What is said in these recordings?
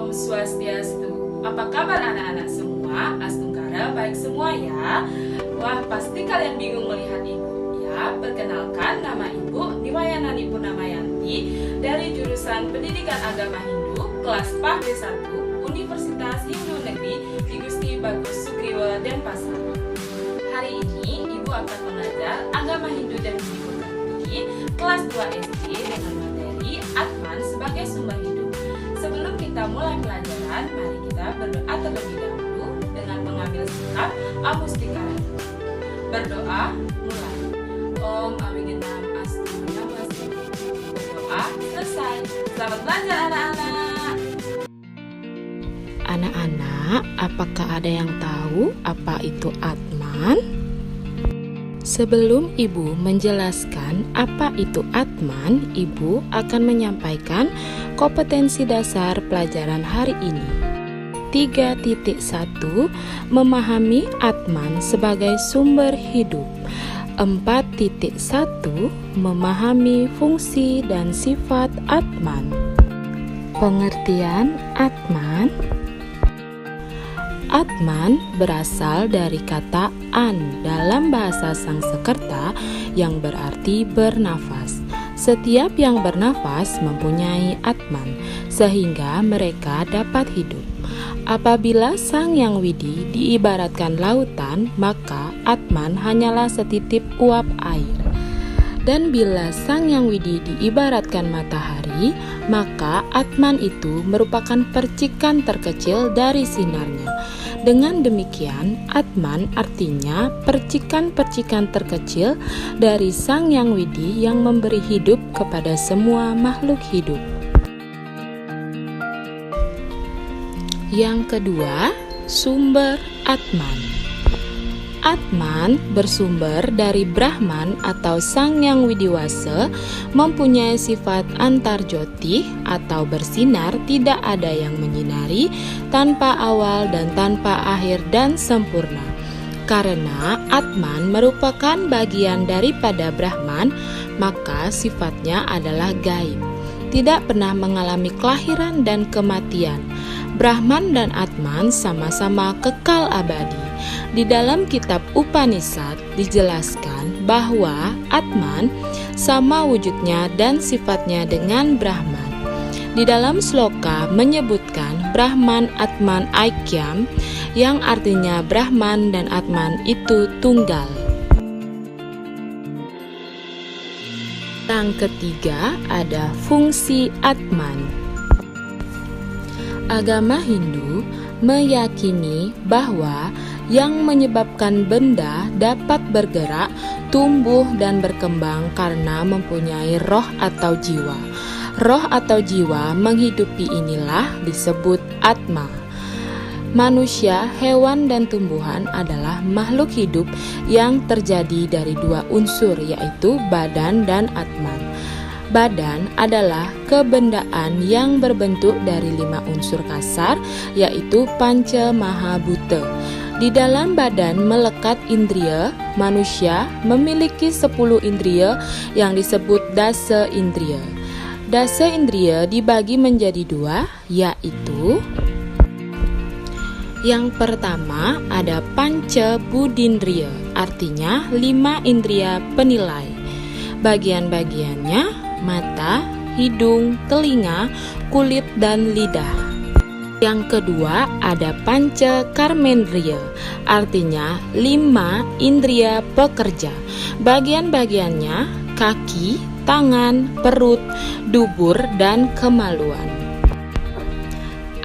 Om Swastiastu. Apa kabar anak-anak semua? Astungkara baik semua ya. Wah, pasti kalian bingung melihat ibu ya. Perkenalkan, nama ibu Niwayanani Purnamayanti dari jurusan Pendidikan Agama Hindu kelas PAH D1 Universitas Hindu Negeri di Gusti Bagus Sukriwa Denpasar. Hari ini ibu akan mengajar Agama Hindu dan Budi Pekerti kelas 2 SD dengan materi Atman sebagai sumber hidup. Sebelum kita mulai pelajaran, mari kita berdoa terlebih dahulu dengan mengambil sikap amustikara. Berdoa, mulai. Om Awigenam Astu Namaste. Berdoa, selesai. Selamat belajar anak-anak. Anak-anak, apakah ada yang tahu apa itu Atman? Sebelum Ibu menjelaskan apa itu Atman, Ibu akan menyampaikan kompetensi dasar pelajaran hari ini. 3.1 Memahami Atman sebagai sumber hidup. 4.1 Memahami fungsi dan sifat Atman. Pengertian Atman. Atman berasal dari kata an dalam bahasa Sangsekerta yang berarti bernafas. Setiap yang bernafas mempunyai Atman, sehingga mereka dapat hidup. Apabila Sang Yang Widi diibaratkan lautan, maka Atman hanyalah setitik uap air. Dan bila Sang Yang Widi diibaratkan matahari, maka Atman itu merupakan percikan terkecil dari sinarnya. Dengan demikian, Atman artinya percikan-percikan terkecil dari Sang Yang Widi yang memberi hidup kepada semua makhluk hidup. Yang kedua, sumber Atman. Atman bersumber dari Brahman atau Sang Yang Widiwasa, mempunyai sifat antarjoti atau bersinar, tidak ada yang menyinari, tanpa awal dan tanpa akhir dan sempurna. Karena Atman merupakan bagian daripada Brahman, maka sifatnya adalah gaib, tidak pernah mengalami kelahiran dan kematian. Brahman dan Atman sama-sama kekal abadi. Di dalam kitab Upanishad dijelaskan bahwa Atman sama wujudnya dan sifatnya dengan Brahman. Di dalam sloka menyebutkan Brahman Atman Aikyam, yang artinya Brahman dan Atman itu tunggal. Yang ketiga ada fungsi Atman. Agama Hindu meyakini bahwa yang menyebabkan benda dapat bergerak, tumbuh, dan berkembang karena mempunyai roh atau jiwa. Roh atau jiwa menghidupi inilah disebut Atma. Manusia, hewan, dan tumbuhan adalah makhluk hidup yang terjadi dari dua unsur, yaitu badan dan Atman. Badan adalah kebendaan yang berbentuk dari 5 unsur kasar, yaitu Panca Mahabhuta. Di dalam badan melekat indria. Manusia memiliki 10 indria yang disebut dasa indria. Dasa indria dibagi menjadi 2, yaitu yang pertama ada Panca Budindriya, artinya 5 indria penilai. Bagian-bagiannya mata, hidung, telinga, kulit, dan lidah. Yang kedua ada Panca Karmendriya, artinya 5 indria pekerja. Bagian-bagiannya kaki, tangan, perut, dubur, dan kemaluan.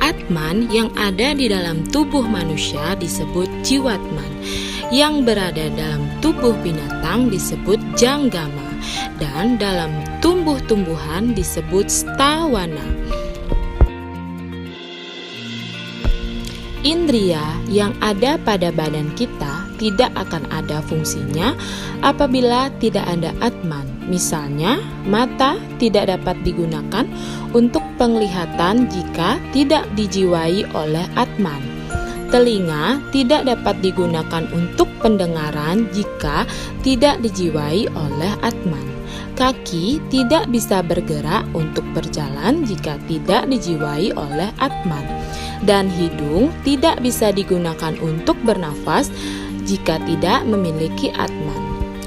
Atman yang ada di dalam tubuh manusia disebut Jiwatman, yang berada dalam tubuh binatang disebut Janggama, dan dalam tumbuh-tumbuhan disebut Stawana. Indria yang ada pada badan kita tidak akan ada fungsinya apabila tidak ada Atman. Misalnya, mata tidak dapat digunakan untuk penglihatan jika tidak dijiwai oleh Atman. Telinga tidak dapat digunakan untuk pendengaran jika tidak dijiwai oleh Atman. Kaki tidak bisa bergerak untuk berjalan jika tidak dijiwai oleh Atman, dan hidung tidak bisa digunakan untuk bernafas jika tidak memiliki Atman.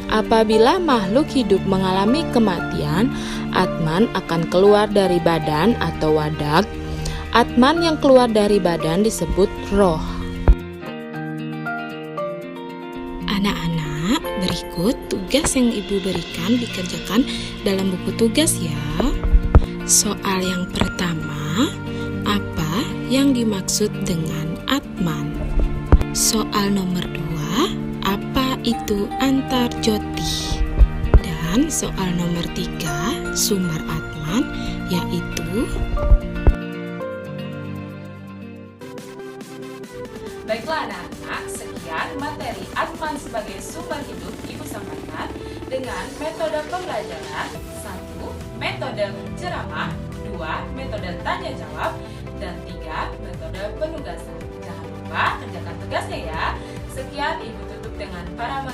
Apabila makhluk hidup mengalami kematian, Atman akan keluar dari badan atau wadak. Atman yang keluar dari badan disebut roh. Anak-anak, berikut tugas yang Ibu berikan dikerjakan dalam buku tugas ya. Soal yang pertama, apa yang dimaksud dengan Atman? Soal nomor 2, apa itu antarjoti? Dan soal nomor 3, sumber Atman, yaitu... Baiklah anak-anak, sekian materi Atman sebagai sumber hidup Ibu sampaikan dengan metode pembelajaran. 1. Metode ceramah, 2. Metode tanya jawab, dan 3. Metode penugasan. Jangan lupa kerjakan tugasnya ya. Sekian Ibu tutup dengan para